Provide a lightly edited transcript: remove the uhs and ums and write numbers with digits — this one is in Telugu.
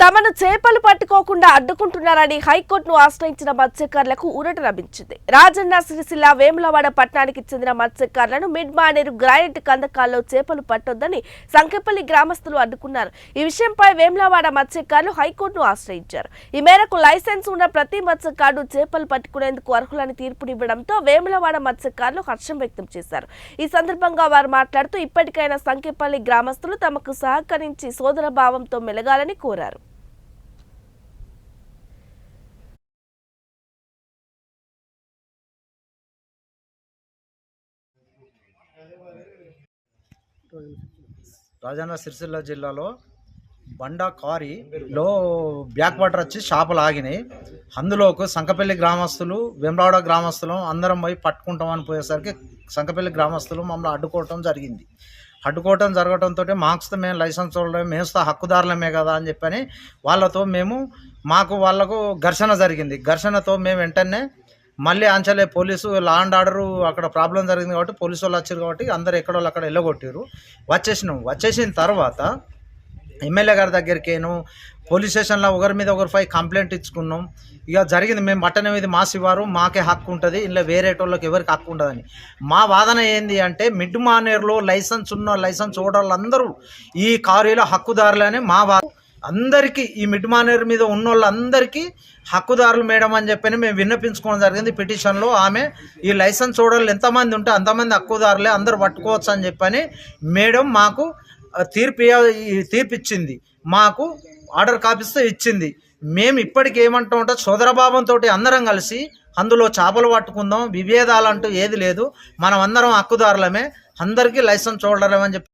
తమను చేపలు పట్టుకోకుండా అడ్డుకుంటున్నారని హైకోర్టును ఆశ్రయించిన మత్స్యకారులకు ఊరట లభించింది. రాజన్న సిరిసిల్ల వేములవాడ పట్టణానికి చెందిన మత్స్యకారులను మిడ్ మానేరు గ్రానైట్ కందకాల్లో చేపలు పట్టొద్దని సంకెపల్లి గ్రామస్తులు అడ్డుకున్నారు. ఈ విషయంపై వేములవాడ మత్స్యకారులు హైకోర్టును ఆశ్రయించారు. ఈ మేరకు లైసెన్స్ ఉన్న ప్రతి మత్స్యకారుడు చేపలు పట్టుకునేందుకు అర్హులని తీర్పునివ్వడంతో వేములవాడ మత్స్యకారులు హర్షం వ్యక్తం చేశారు. ఈ సందర్భంగా వారు మాట్లాడుతూ ఇప్పటికైనా సంకెపల్లి గ్రామస్తులు తమకు సహకరించి సోదర భావంతో మెలగాలని కోరారు. రాజన్న సిరిసిల్ల జిల్లాలో బండా కారీలో బ్యాక్ వాటర్ వచ్చి చేపలు ఆగినాయి. అందులోకి సంకపల్లి గ్రామస్తులు వేములవాడ గ్రామస్తులు అందరం పోయి పట్టుకుంటామని పోయేసరికి సంకపల్లి గ్రామస్తులు మమ్మల్ని అడ్డుకోవటం జరిగింది. అడ్డుకోవటం జరగడంతో మాకు మేము లైసెన్స్ హోల్డర్ మేస్తా హక్కుదారులమే కదా అని చెప్పని వాళ్ళతో వాళ్ళకు ఘర్షణ జరిగింది. ఘర్షణతో మేము వెంటనే మళ్ళీ అంచలే పోలీసు లా అండ్ ఆర్డరు అక్కడ ప్రాబ్లం జరిగింది కాబట్టి పోలీసు వాళ్ళు వచ్చారు కాబట్టి అందరు ఎక్కడోళ్ళు అక్కడ వెళ్ళగొట్టారు. వచ్చేసిన తర్వాత ఎమ్మెల్యే గారి దగ్గరికేను పోలీస్ స్టేషన్లో ఒకరి మీద ఒకరిపై కంప్లైంట్ ఇచ్చుకున్నాం. ఇక జరిగింది మేము పట్టణం మీద మా శివారు మాకే హక్కు ఉంటుంది, ఇలా వేరేటోళ్ళకి ఎవరికి హక్కు ఉండదని. మా వాదన ఏంది అంటే మిడ్ మానేరులో లైసెన్స్ ఓడర్లందరూ ఈ కారీలో హక్కుదారులని మా వాదన. అందరికీ ఈ మిడ్ మానేరు మీద ఉన్న వాళ్ళందరికీ హక్కుదారులు మేడం అని చెప్పని మేము విన్నపించుకోవడం జరిగింది పిటిషన్లో. ఆమె ఈ లైసెన్స్ ఓడర్లు ఎంతమంది ఉంటే అంతమంది హక్కుదారులే, అందరూ పట్టుకోవచ్చు అని చెప్పని మేడం మాకు తీర్పిచ్చింది. మాకు ఆర్డర్ కాపీస్తే ఇచ్చింది. మేము ఇప్పటికి ఏమంటాం అంటే సోదరభావంతో అందరం కలిసి అందులో చేపలు పట్టుకుందాం, విభేదాలంటూ ఏది లేదు, మనం అందరం హక్కుదారులమే, అందరికీ లైసెన్స్ హోల్డర్ అని చెప్పి